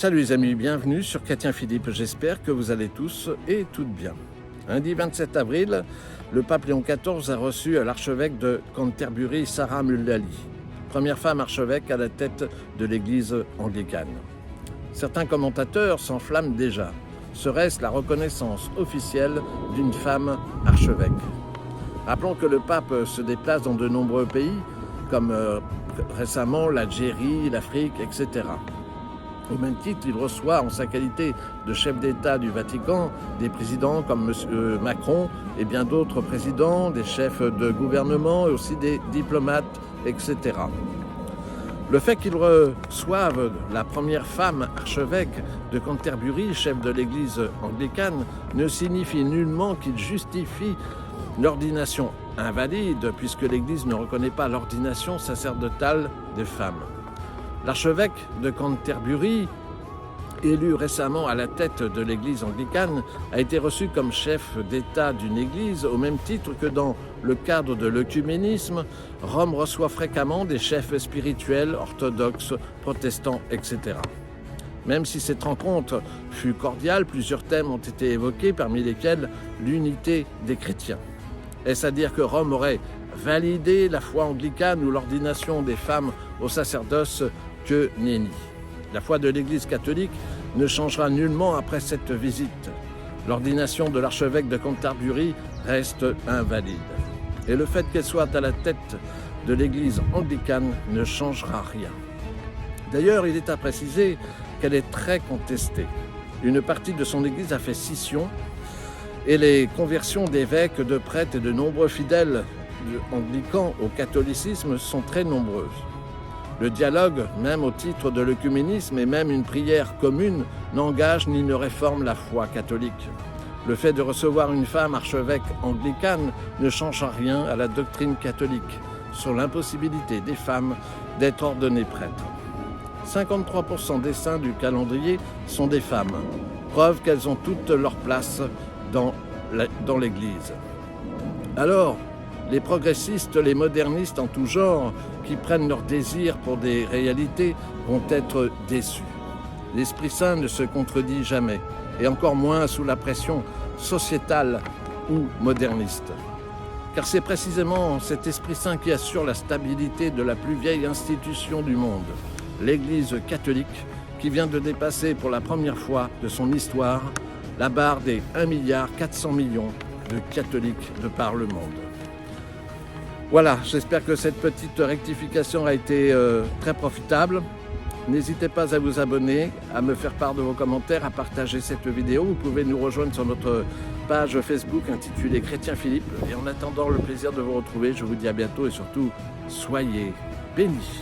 Salut les amis, bienvenue sur Chrétien Philippe, j'espère que vous allez tous et toutes bien. Lundi 27 avril, le pape Léon XIV a reçu l'archevêque de Canterbury, Sarah Mullally, première femme archevêque à la tête de l'église anglicane. Certains commentateurs s'enflamment déjà. Serait-ce la reconnaissance officielle d'une femme archevêque? Rappelons que le pape se déplace dans de nombreux pays, comme récemment l'Algérie, l'Afrique, etc. Au même titre, il reçoit en sa qualité de chef d'État du Vatican des présidents comme M. Macron et bien d'autres présidents, des chefs de gouvernement et aussi des diplomates, etc. Le fait qu'il reçoive la première femme archevêque de Canterbury, chef de l'église anglicane, ne signifie nullement qu'il justifie l'ordination invalide, puisque l'église ne reconnaît pas l'ordination sacerdotale des femmes. L'archevêque de Canterbury, élu récemment à la tête de l'église anglicane, a été reçu comme chef d'État d'une église au même titre que dans le cadre de l'œcuménisme. Rome reçoit fréquemment des chefs spirituels, orthodoxes, protestants, etc. Même si cette rencontre fut cordiale, plusieurs thèmes ont été évoqués, parmi lesquels l'unité des chrétiens. Est-ce à dire que Rome aurait validé la foi anglicane ou l'ordination des femmes au sacerdoce? Que nenni. La foi de l'Église catholique ne changera nullement après cette visite. L'ordination de l'archevêque de Canterbury reste invalide. Et le fait qu'elle soit à la tête de l'Église anglicane ne changera rien. D'ailleurs, il est à préciser qu'elle est très contestée. Une partie de son Église a fait scission et les conversions d'évêques, de prêtres et de nombreux fidèles anglicans au catholicisme sont très nombreuses. Le dialogue, même au titre de l'œcuménisme et même une prière commune, n'engage ni ne réforme la foi catholique. Le fait de recevoir une femme archevêque anglicane ne change rien à la doctrine catholique sur l'impossibilité des femmes d'être ordonnées prêtres. 53% des saints du calendrier sont des femmes, preuve qu'elles ont toute leur place dans l'Église. Alors, les progressistes, les modernistes en tout genre, qui prennent leur désir pour des réalités, vont être déçus. L'Esprit Saint ne se contredit jamais, et encore moins sous la pression sociétale ou moderniste. Car c'est précisément cet Esprit Saint qui assure la stabilité de la plus vieille institution du monde, l'Église catholique, qui vient de dépasser pour la première fois de son histoire la barre des 1,4 milliard de catholiques de par le monde. Voilà, j'espère que cette petite rectification a été très profitable. N'hésitez pas à vous abonner, à me faire part de vos commentaires, à partager cette vidéo. Vous pouvez nous rejoindre sur notre page Facebook intitulée Chrétien Philippe. Et en attendant le plaisir de vous retrouver, je vous dis à bientôt et surtout, soyez bénis.